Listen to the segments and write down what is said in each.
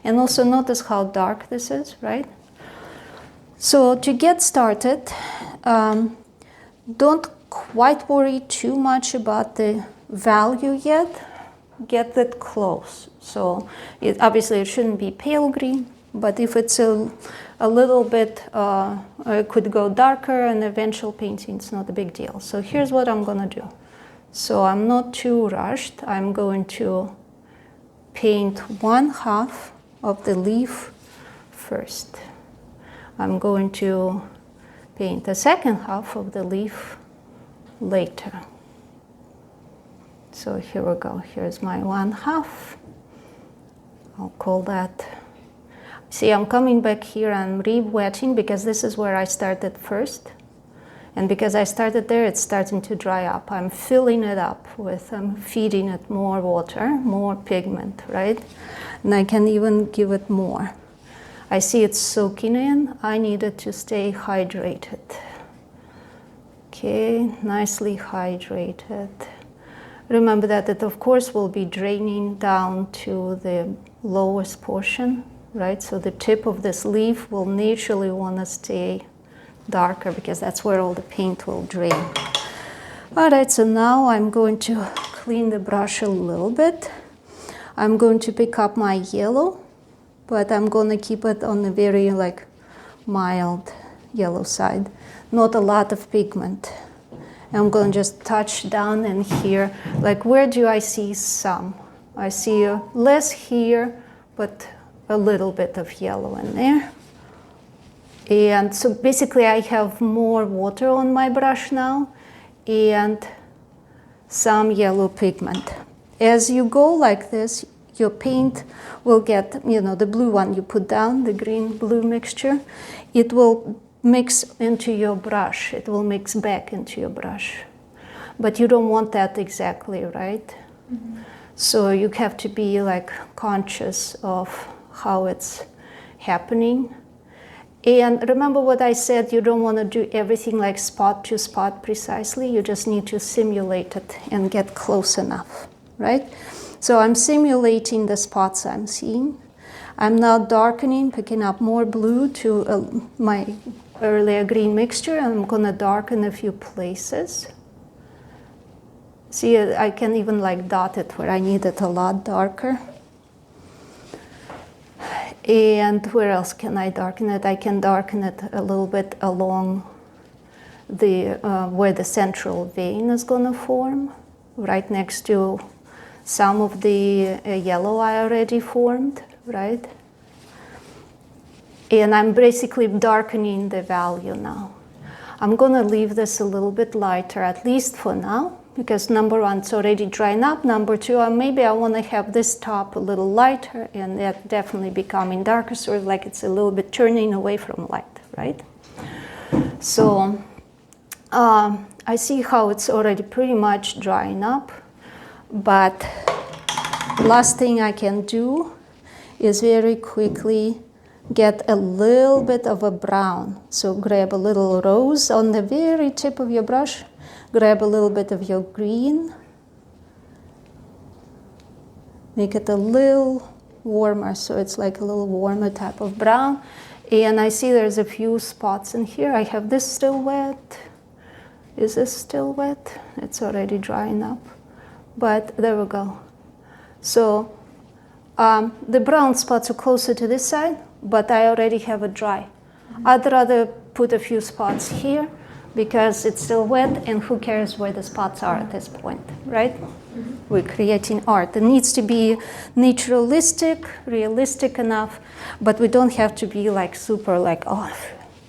And also notice how dark this is, right? So to get started, don't quite worry too much about the value yet. Get it close. So obviously it shouldn't be pale green, but if it's a little bit, it could go darker in eventual painting, it's not a big deal. So here's what I'm gonna do. So I'm not too rushed. I'm going to paint 1/2 of the leaf first. I'm going to paint the second half of the leaf later. So here we go. Here's my 1/2. I'll call that. See, I'm coming back here and re-wetting because this is where I started first. And because I started there, it's starting to dry up. I'm filling it up with, I'm feeding it more water, more pigment, right? And I can even give it more. I see it's soaking in. I need it to stay hydrated. Okay, nicely hydrated. Remember that it, of course, will be draining down to the lowest portion, right? So the tip of this leaf will naturally want to stay darker because that's where all the paint will drain. All right, so now I'm going to clean the brush a little bit. I'm going to pick up my yellow, but I'm going to keep it on a very mild yellow side. Not a lot of pigment. I'm going to just touch down in here. Where do I see some? I see less here, but a little bit of yellow in there. And so basically I have more water on my brush now and some yellow pigment. As you go like this, your paint will get, the blue one you put down, the green-blue mixture, it will mix into your brush. It will mix back into your brush. But you don't want that exactly, right? Mm-hmm. So you have to be conscious of how it's happening. And remember what I said, you don't want to do everything spot to spot precisely. You just need to simulate it and get close enough, right? So I'm simulating the spots I'm seeing. I'm now darkening, picking up more blue to my earlier green mixture, and I'm going to darken a few places. See, I can even dot it where I need it a lot darker. And where else can I darken it? I can darken it a little bit along the where the central vein is going to form, right next to some of the yellow I already formed, right? And I'm basically darkening the value now. I'm going to leave this a little bit lighter, at least for now, because number one, it's already drying up. Number two, maybe I want to have this top a little lighter and that definitely becoming darker, sort of it's a little bit turning away from light, right? So I see how it's already pretty much drying up, but last thing I can do is very quickly get a little bit of a brown. So grab a little rose on the very tip of your brush. Grab a little bit of your green. Make it a little warmer, so it's a little warmer type of brown. And I see there's a few spots in here. I have this still wet. Is this still wet? It's already drying up. But there we go. So the brown spots are closer to this side, but I already have it dry. I'd rather put a few spots here because it's still wet, and who cares where the spots are at this point, right? Mm-hmm. We're creating art. It needs to be naturalistic, realistic enough, but we don't have to be super oh,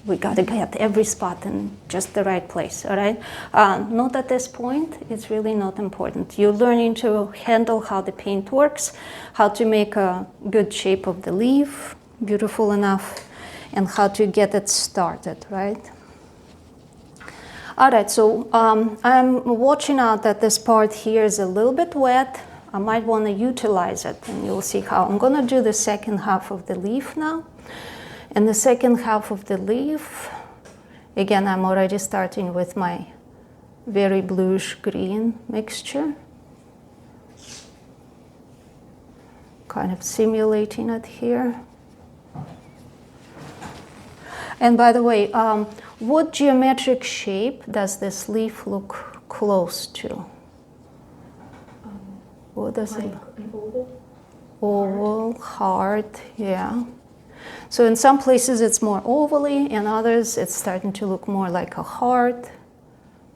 we gotta get every spot in just the right place, all right? Not at this point, it's really not important. You're learning to handle how the paint works, how to make a good shape of the leaf, beautiful enough, and how to get it started, right? All right, so I'm watching out that this part here is a little bit wet. I might want to utilize it, and you'll see how. I'm going to do the second half of the leaf now. And the second half of the leaf, again, I'm already starting with my very bluish green mixture. kind of simulating it here. And by the way, what geometric shape does this leaf look close to? What does it look? An oval. Oval, heart, yeah. So in some places it's more ovally, in others it's starting to look more like a heart,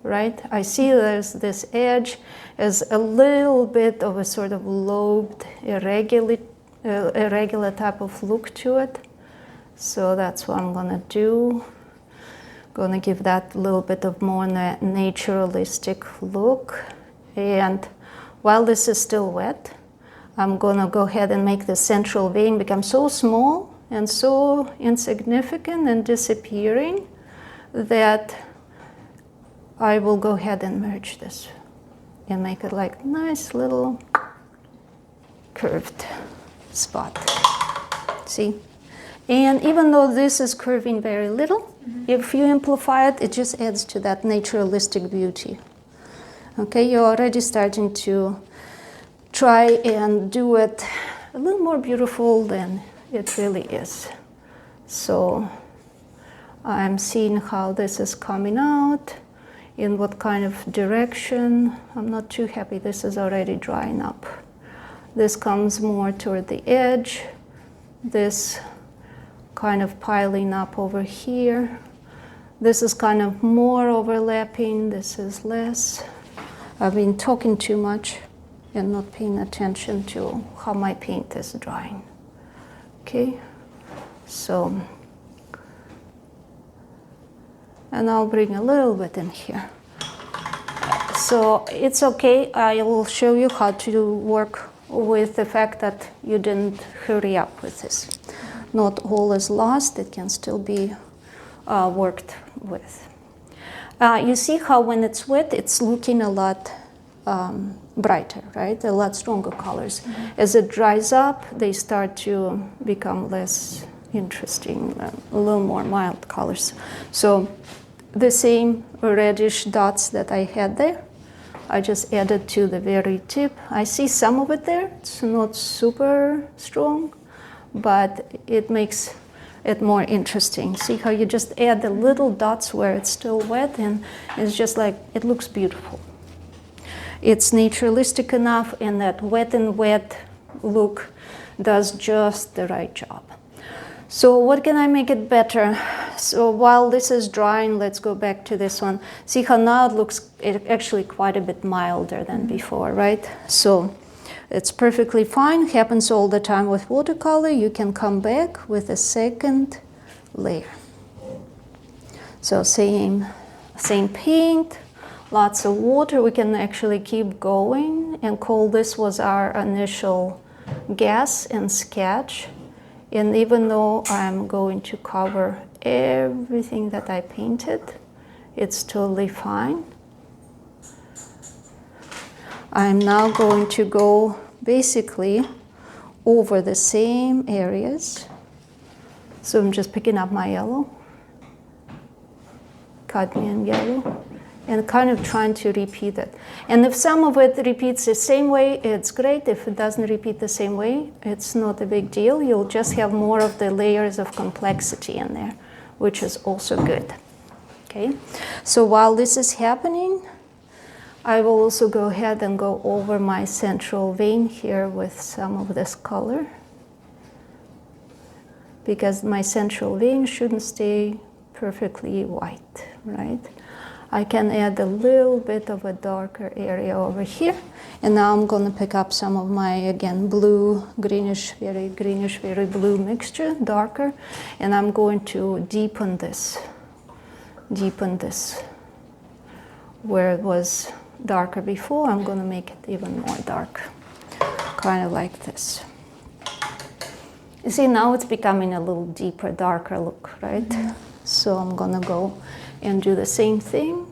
right? I see there's this edge as a little bit of a sort of lobed, irregular type of look to it. So that's what I'm gonna do. Gonna give that a little bit of more naturalistic look. And while this is still wet, I'm gonna go ahead and make the central vein become so small and so insignificant and disappearing that I will go ahead and merge this and make it like nice little curved spot. See? And even though this is curving very little, if you amplify it, it just adds to that naturalistic beauty. Okay, you're already starting to try and do it a little more beautiful than it really is. So I'm seeing how this is coming out, in what kind of direction. I'm not too happy this is already drying up. This comes more toward the edge. This kind of piling up over here. This is kind of more overlapping. This is less. I've been talking too much and not paying attention to how my paint is drying. Okay, so, and I'll bring a little bit in here. So it's okay, I will show you how to work with the fact that you didn't hurry up with this. Not all is lost, it can still be worked with. You see how when it's wet, it's looking a lot brighter, right? A lot stronger colors. As it dries up, they start to become less interesting, a little more mild colors. So the same reddish dots that I had there, I just added to the very tip. I see some of it there. It's not super strong, but it makes it more interesting. See how you just add the little dots where it's still wet, and it's just like, it looks beautiful. It's naturalistic enough, and that wet and wet look does just the right job. So what can I make it better? So while this is drying, let's go back to this one. See how now it looks actually quite a bit milder than before, right? So it's perfectly fine, happens all the time with watercolor. You can come back with a second layer. So same paint, lots of water. We can actually keep going and call this was our initial guess and sketch. And even though I'm going to cover everything that I painted, it's totally fine. I'm now going to go basically over the same areas. So I'm just picking up my yellow, cadmium yellow, and kind of trying to repeat it. And if some of it repeats the same way, it's great. If it doesn't repeat the same way, it's not a big deal. You'll just have more of the layers of complexity in there, which is also good. Okay, so while this is happening, I will also go ahead and go over my central vein here with some of this color, because my central vein shouldn't stay perfectly white, right? I can add a little bit of a darker area over here. And now I'm going to pick up some of my, again, blue, greenish, very blue mixture, darker. And I'm going to deepen this where it was darker before. I'm going to make it even more dark, kind of like this. You see, now it's becoming a little deeper, darker look, right? So I'm going to go and do the same thing.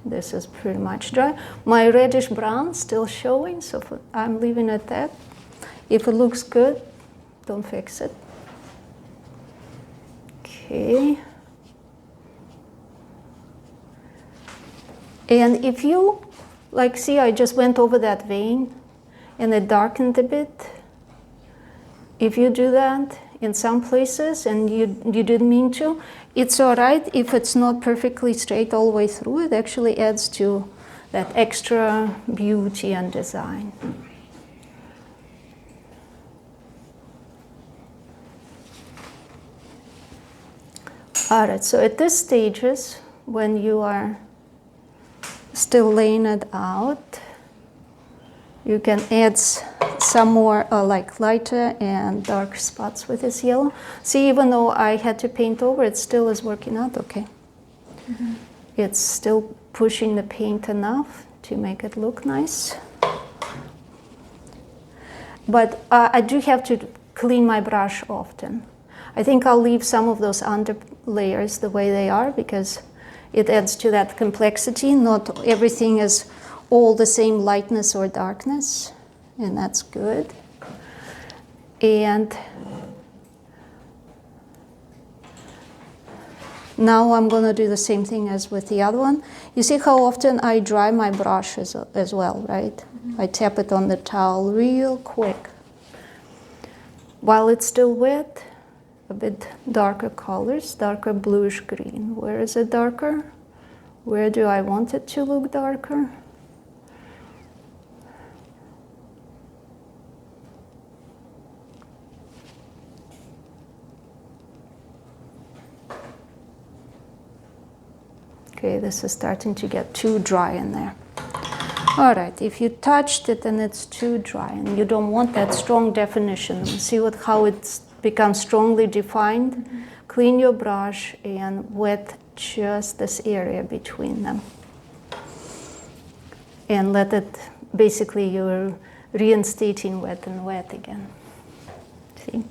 This is pretty much dry. My reddish brown still showing, so I'm leaving it at that. If it looks good, don't fix it. Okay. And if you, like, see, I just went over that vein and it darkened a bit. If you do that in some places and you didn't mean to, it's all right if it's not perfectly straight all the way through. It actually adds to that extra beauty and design. All right, so at this stages, when you are still laying it out, you can add some more like lighter and dark spots with this yellow. See, even though I had to paint over, it still is working out okay. Mm-hmm. It's still pushing the paint enough to make it look nice. But I do have to clean my brush often. I think I'll leave some of those under layers the way they are because it adds to that complexity. Not everything is all the same lightness or darkness, and that's good. And now I'm going to do the same thing as with the other one. You see how often I dry my brush as well, right? Mm-hmm. I tap it on the towel real quick. While it's still wet, a bit darker colors, darker bluish green. Where is it darker? Where do I want it to look darker? Okay, this is starting to get too dry in there. All right, if you touched it and it's too dry and you don't want that strong definition, see how it becomes strongly defined? Mm-hmm. Clean your brush and wet just this area between them. And let it, basically you're reinstating wet and wet again. See?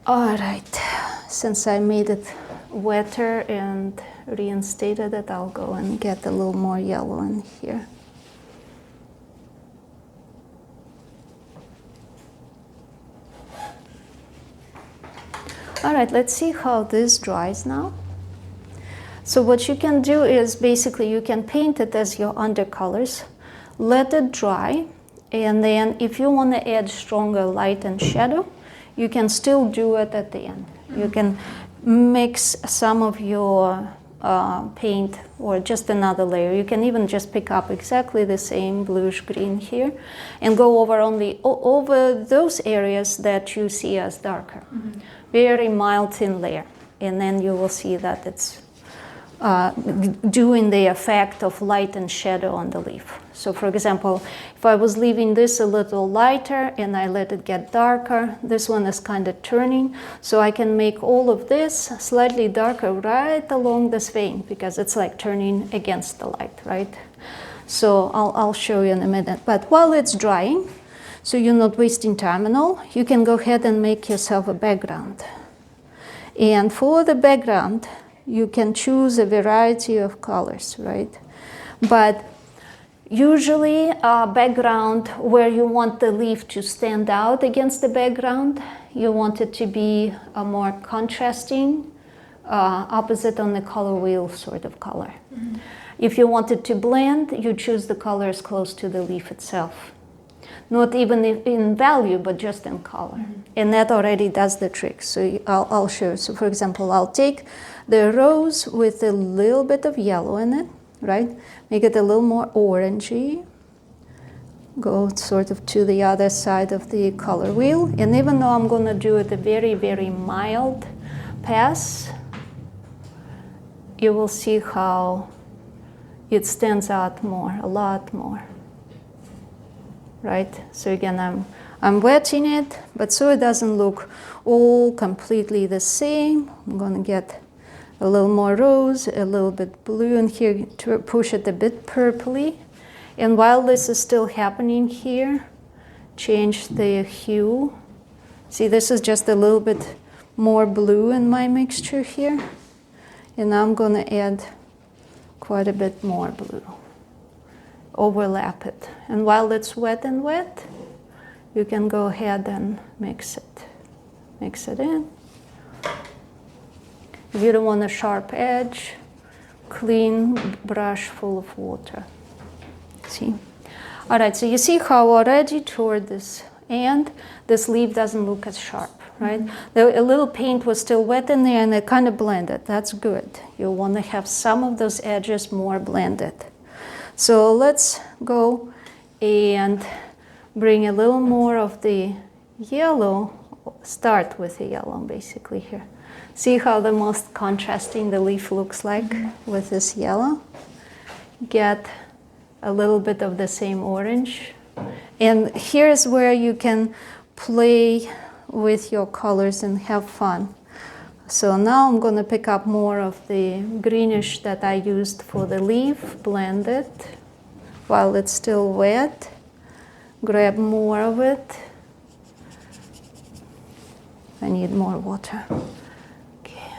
All right, since I made it wetter and reinstated it, I'll go and get a little more yellow in here. All right, let's see how this dries now. So what you can do is basically you can paint it as your undercolors, let it dry, and then if you want to add stronger light and shadow, you can still do it at the end. You can mix some of your paint or just another layer. You can even just pick up exactly the same bluish green here and go over only over those areas that you see as darker. Mm-hmm. Very mild thin layer, and then you will see that it's doing the effect of light and shadow on the leaf. So for example, if I was leaving this a little lighter and I let it get darker, this one is kind of turning, so I can make all of this slightly darker right along this vein because it's like turning against the light, right? So I'll show you in a minute. But while it's drying, so you're not wasting time and all, you can go ahead and make yourself a background. And for the background, you can choose a variety of colors, right? But usually a background where you want the leaf to stand out against the background, you want it to be a more contrasting, opposite on the color wheel sort of color. Mm-hmm. If you want it to blend, you choose the colors close to the leaf itself. Not even in value, but just in color. Mm-hmm. And that already does the trick. So I'll show you. So for example, I'll take the rose with a little bit of yellow in it, right? Make it a little more orangey. Go sort of to the other side of the color wheel. And even though I'm going to do it a very, very mild pass, you will see how it stands out more, a lot more. Right? So again, I'm wetting it, but so it doesn't look all completely the same. I'm going to get a little more rose, a little bit blue, and here to push it a bit purpley. And while this is still happening here, change the hue. See, this is just a little bit more blue in my mixture here. And now I'm going to add quite a bit more blue. Overlap it. And while it's wet and wet, you can go ahead and mix it. Mix it in. If you don't want a sharp edge, clean brush full of water. See? All right, so you see how already toward this and this leaf doesn't look as sharp, right? A little paint was still wet in there and it kind of blended. That's good. You want to have some of those edges more blended. So let's go and bring a little more of the yellow. Start with the yellow basically here. See how the most contrasting the leaf looks like with this yellow? Get a little bit of the same orange. And here's where you can play with your colors and have fun. So now I'm going to pick up more of the greenish that I used for the leaf, blend it while it's still wet, grab more of it. I need more water. Okay.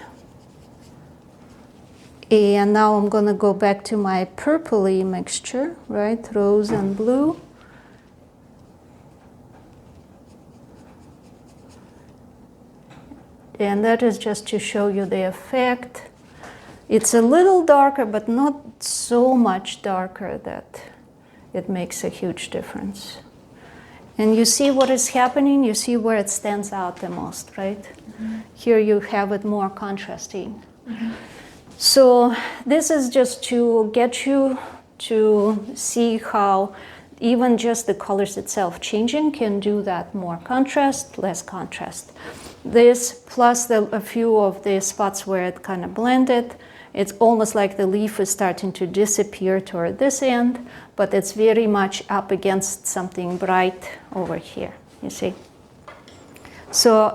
And now I'm going to go back to my purpley mixture, right? Rose and blue. And that is just to show you the effect. It's a little darker, but not so much darker that it makes a huge difference. And you see what is happening? You see where it stands out the most, right? Mm-hmm. Here you have it more contrasting. Mm-hmm. So this is just to get you to see how even just the colors itself changing can do that. More contrast, less contrast. This plus a few of the spots where it kind of blended, it's almost like the leaf is starting to disappear toward this end, but it's very much up against something bright over here, you see. So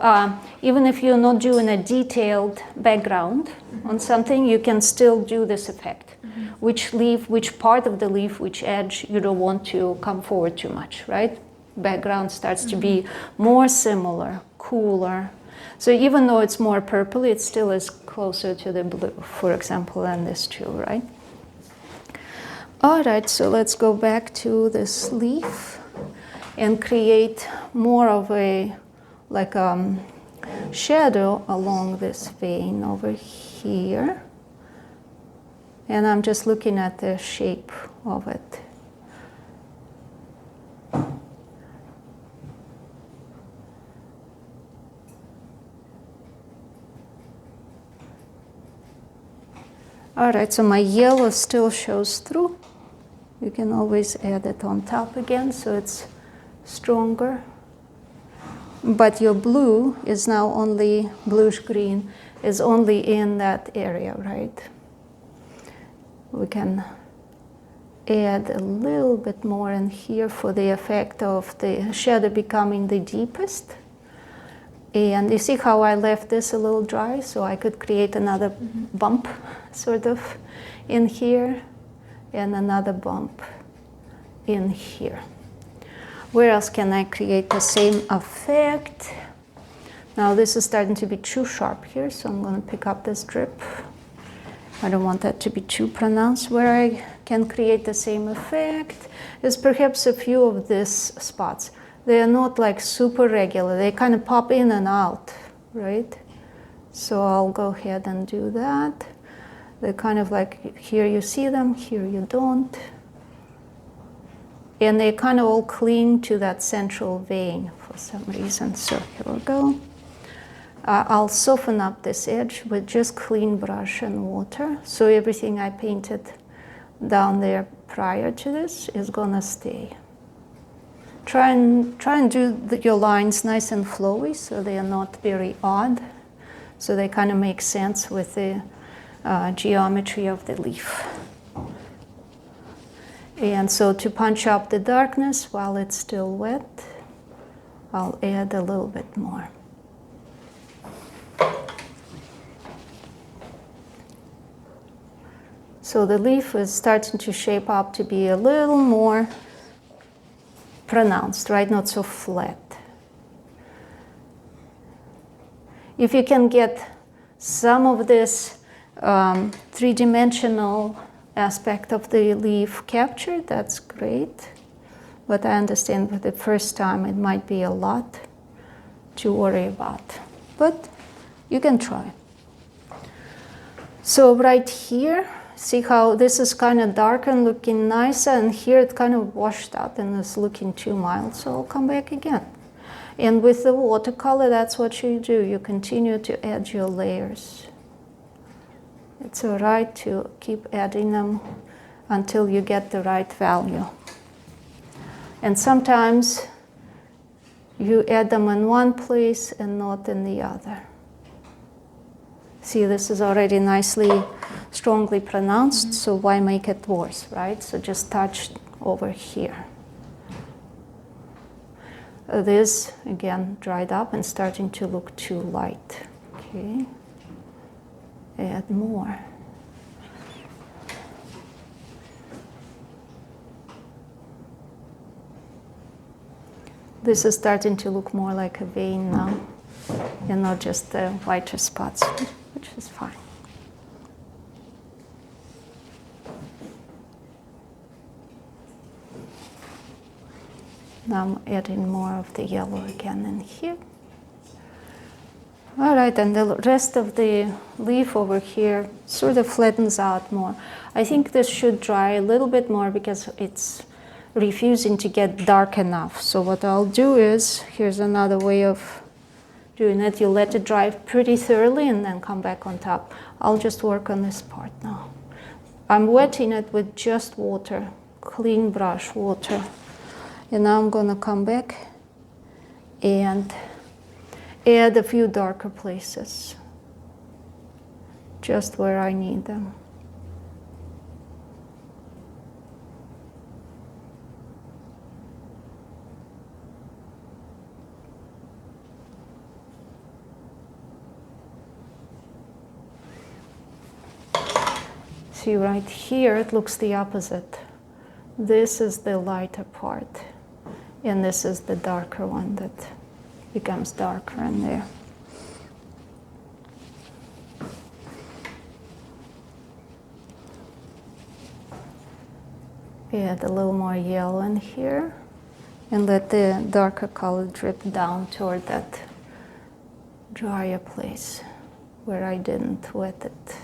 even if you're not doing a detailed background on something, you can still do this effect. Mm-hmm. Which leaf, which part of the leaf, which edge you don't want to come forward too much, right? Background starts to be more similar, cooler. So even though it's more purple, it still is closer to the blue, for example, than this too, right? All right, so let's go back to this leaf and create more of a like shadow along this vein over here. And I'm just looking at the shape of it. All right, so my yellow still shows through. You can always add it on top again so it's stronger. But your blue is now only, bluish green, is only in that area, right? We can add a little bit more in here for the effect of the shadow becoming the deepest. And you see how I left this a little dry, so I could create another bump sort of in here and another bump in here. Where else can I create the same effect? Now this is starting to be too sharp here, so I'm going to pick up this drip. I don't want that to be too pronounced. Where I can create the same effect is perhaps a few of these spots. They are not like super regular. They kind of pop in and out, right? So I'll go ahead and do that. They're kind of like, here you see them, here you don't. And they kind of all cling to that central vein for some reason. So here we go. I'll soften up this edge with just clean brush and water. So everything I painted down there prior to this is gonna stay. Try and do your lines nice and flowy so they are not very odd. So they kind of make sense with the geometry of the leaf. And so to punch up the darkness while it's still wet, I'll add a little bit more. So the leaf is starting to shape up to be a little more pronounced, right? Not so flat. If you can get some of this three-dimensional aspect of the leaf captured, that's great. But I understand for the first time it might be a lot to worry about. But you can try. So right here, see how this is kind of dark and looking nicer, and here it kind of washed out and is looking too mild, so I'll come back again. And with the watercolor, that's what you do. You continue to add your layers. It's all right to keep adding them until you get the right value. And sometimes you add them in one place and not in the other. See, this is already nicely, strongly pronounced, so why make it worse, right? So just touch over here. This, again, dried up and starting to look too light. Okay. Add more. This is starting to look more like a vein now, and not just the whiter spots, which is fine. Now I'm adding more of the yellow again in here. All right, and the rest of the leaf over here sort of flattens out more. I think this should dry a little bit more because it's refusing to get dark enough. So what I'll do is, here's another way of doing it. You let it dry pretty thoroughly and then come back on top. I'll just work on this part now. I'm wetting it with just water, clean brush water. And now I'm gonna come back and add a few darker places, just where I need them. See, right here, it looks the opposite. This is the lighter part, and this is the darker one that becomes darker in there. Add a little more yellow in here, and let the darker color drip down toward that drier place where I didn't wet it.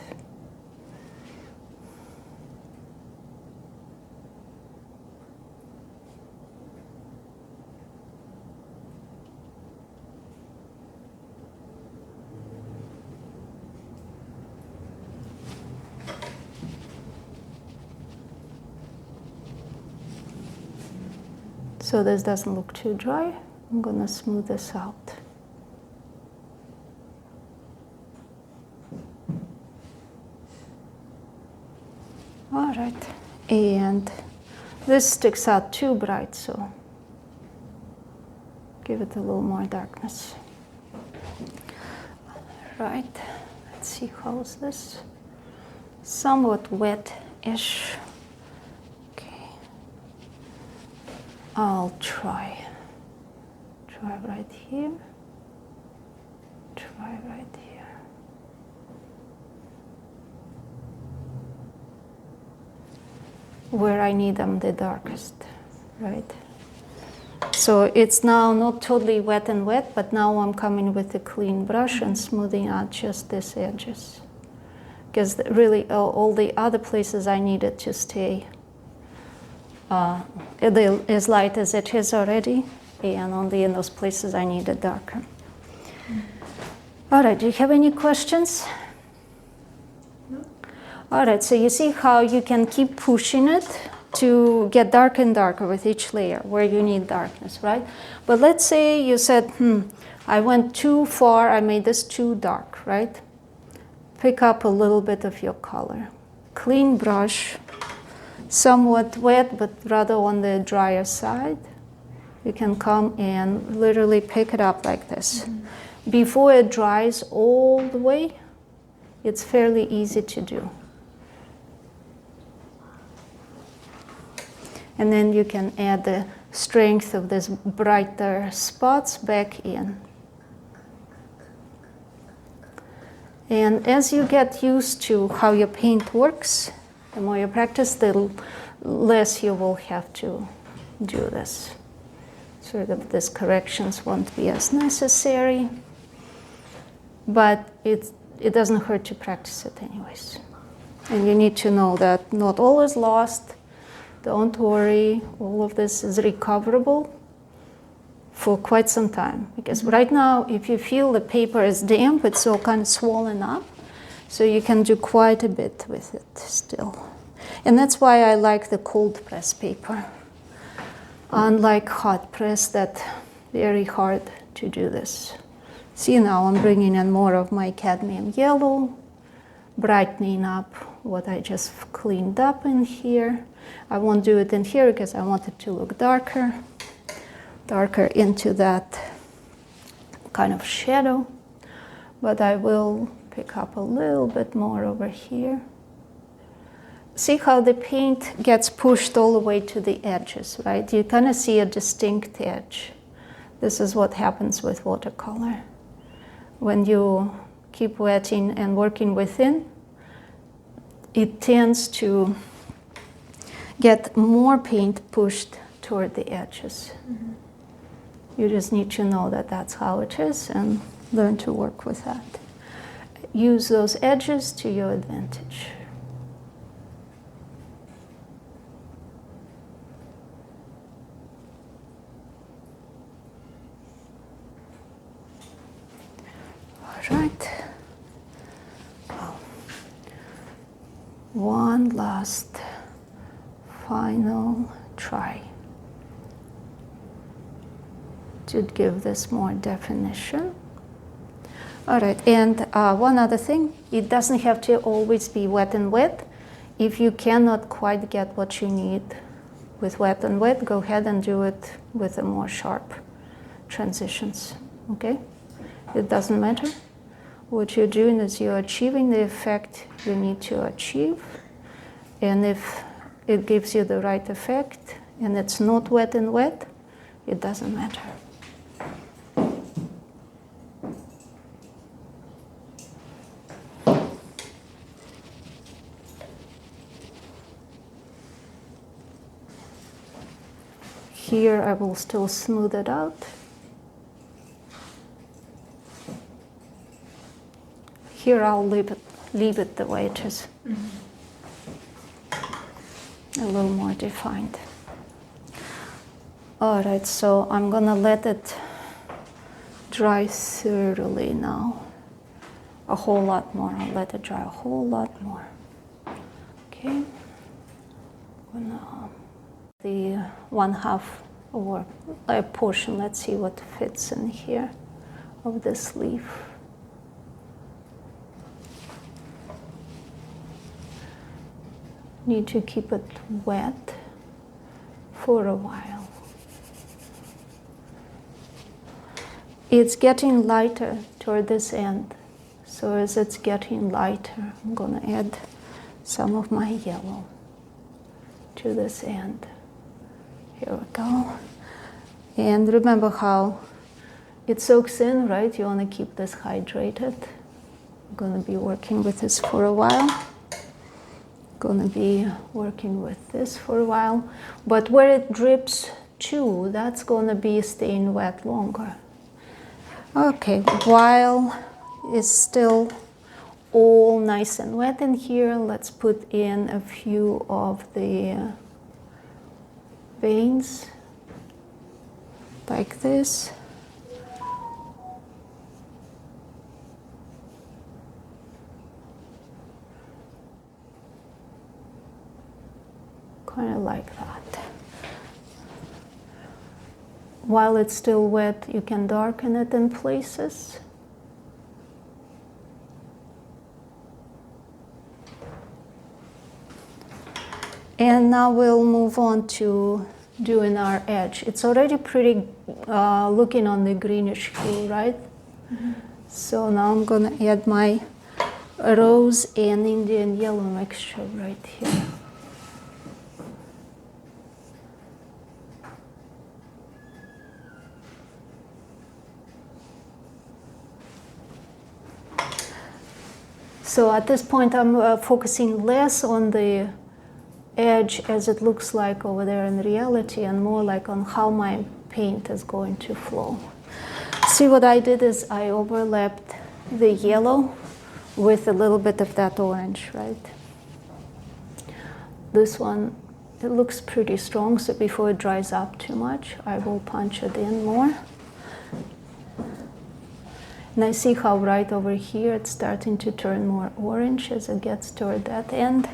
So this doesn't look too dry. I'm gonna smooth this out. All right, and this sticks out too bright, so give it a little more darkness. Right, let's see, how's this? Somewhat wet-ish. I'll try right here, try right here. Where I need them the darkest, right? So it's now not totally wet and wet, but now I'm coming with a clean brush and smoothing out just these edges. Because really all the other places I needed to stay as light as it is already, and only in those places I need it darker. All right, do you have any questions? No. All right, so you see how you can keep pushing it to get darker and darker with each layer where you need darkness, right? But let's say you said, I went too far, I made this too dark, right? Pick up a little bit of your color. Clean brush. Somewhat wet, but rather on the drier side. You can come and literally pick it up like this. Before it dries all the way, it's fairly easy to do. And then you can add the strength of these brighter spots back in. And as you get used to how your paint works, the more you practice, the less you will have to do this. Sort of these corrections won't be as necessary, but it doesn't hurt to practice it anyways. And you need to know that not all is lost. Don't worry, all of this is recoverable for quite some time. Because right now, if you feel the paper is damp, it's all kind of swollen up. So you can do quite a bit with it still. And that's why I like the cold press paper. Unlike hot press, that's very hard to do this. See, now I'm bringing in more of my cadmium yellow, brightening up what I just cleaned up in here. I won't do it in here because I want it to look darker into that kind of shadow. But I will pick up a little bit more over here. See how the paint gets pushed all the way to the edges, right? You kind of see a distinct edge. This is what happens with watercolor. When you keep wetting and working within, it tends to get more paint pushed toward the edges. Mm-hmm. You just need to know that that's how it is and learn to work with that. Use those edges to your advantage. All right. One last final try to give this more definition. All right, and one other thing, it doesn't have to always be wet and wet. If you cannot quite get what you need with wet and wet, go ahead and do it with the more sharp transitions, okay? It doesn't matter. What you're doing is you're achieving the effect you need to achieve, and if it gives you the right effect and it's not wet and wet, it doesn't matter. Here I will still smooth it out. Here I'll leave it the way it is. Mm-hmm. A little more defined. All right, so I'm gonna let it dry thoroughly now. A whole lot more. I'll let it dry a whole lot more. Okay. The 1/2 or a portion, let's see what fits in here of this leaf. Need to keep it wet for a while. It's getting lighter toward this end. So as it's getting lighter, I'm gonna add some of my yellow to this end. Here we go. And remember how it soaks in, right? You wanna keep this hydrated. I'm gonna be working with this for a while. Gonna be working with this for a while, but where it drips to, that's gonna be staying wet longer. Okay, while it's still all nice and wet in here, let's put in a few of the veins like this. Kind of like that. While it's still wet, you can darken it in places. And now we'll move on to doing our edge. It's already pretty looking on the greenish hue, right? Mm-hmm. So now I'm gonna add my rose and Indian yellow mixture right here. So at this point, I'm focusing less on the edge as it looks like over there in reality, and more like on how my paint is going to flow. See, what I did is I overlapped the yellow with a little bit of that orange, right? This one it looks pretty strong, so before it dries up too much, I will punch it in more. And I see how right over here it's starting to turn more orange as it gets toward that end.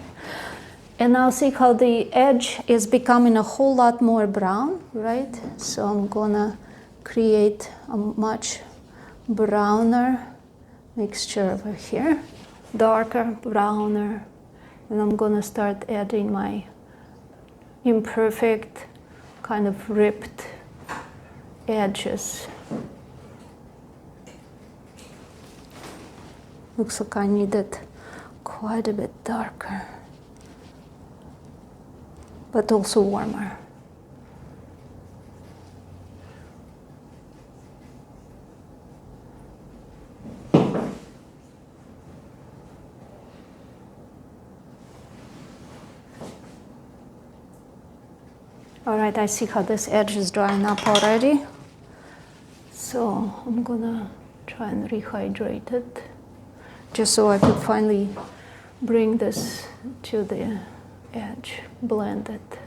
And now see how the edge is becoming a whole lot more brown, right? So I'm gonna create a much browner mixture over here, darker, browner, and I'm gonna start adding my imperfect, kind of ripped edges. Looks like I need it quite a bit darker, but also warmer. All right, I see how this edge is drying up already. So I'm gonna try and rehydrate it, just so I could finally bring this to the edge, blend it.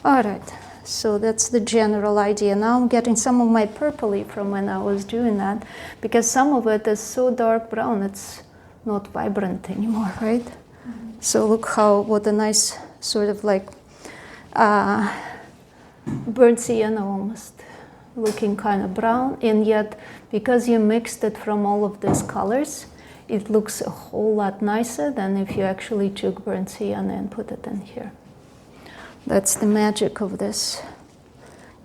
All right, so that's the general idea. Now I'm getting some of my purpley from when I was doing that, because some of it is so dark brown, it's not vibrant anymore, right? Mm-hmm. So look what a nice sort of like burnt sienna almost, looking kind of brown, and yet because you mixed it from all of these colors, it looks a whole lot nicer than if you actually took burnt sienna and put it in here. That's the magic of this.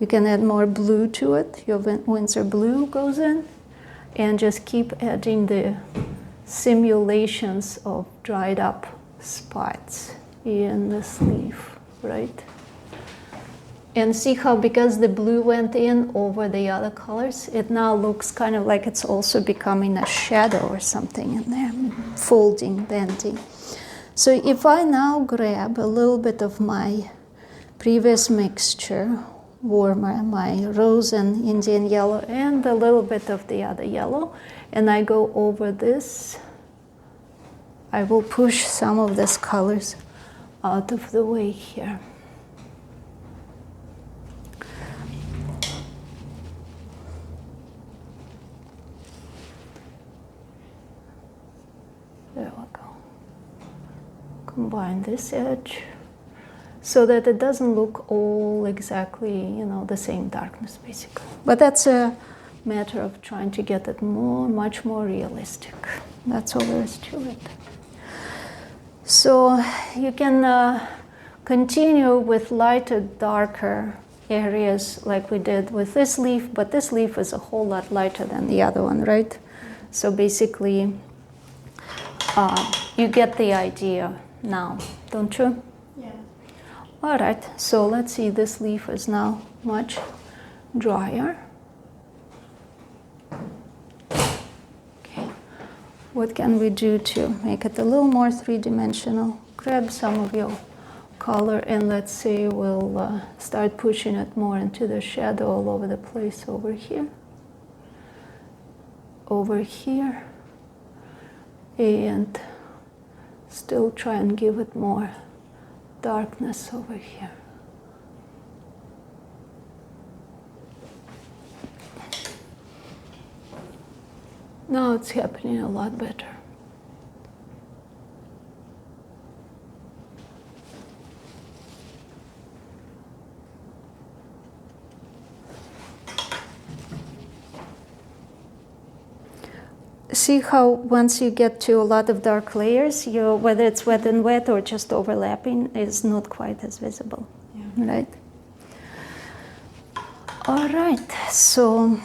You can add more blue to it. Your Winsor blue goes in, and just keep adding the simulations of dried up spots in this leaf, right? And see how, because the blue went in over the other colors, it now looks kind of like it's also becoming a shadow or something in there, folding, bending. So if I now grab a little bit of my previous mixture, warmer, my rose and Indian yellow, and a little bit of the other yellow, and I go over this, I will push some of these colors out of the way here. There we go. Combine this edge so that it doesn't look all exactly, the same darkness, basically. But that's a matter of trying to get it much more realistic. That's all there is to it. So you can continue with lighter, darker areas like we did with this leaf, but this leaf is a whole lot lighter than the other one, right? So basically, you get the idea now, don't you? Yeah. All right, so let's see, this leaf is now much drier. Okay, what can we do to make it a little more three-dimensional? Grab some of your color, and let's say we'll start pushing it more into the shadow all over the place, over here, and still try and give it more darkness over here. Now it's happening a lot better. See how once you get to a lot of dark layers, whether it's wet and wet or just overlapping, is not quite as visible, yeah. Right? All right, so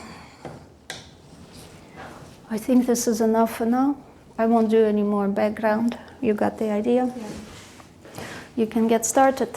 I think this is enough for now. I won't do any more background. You got the idea? Yeah. You can get started.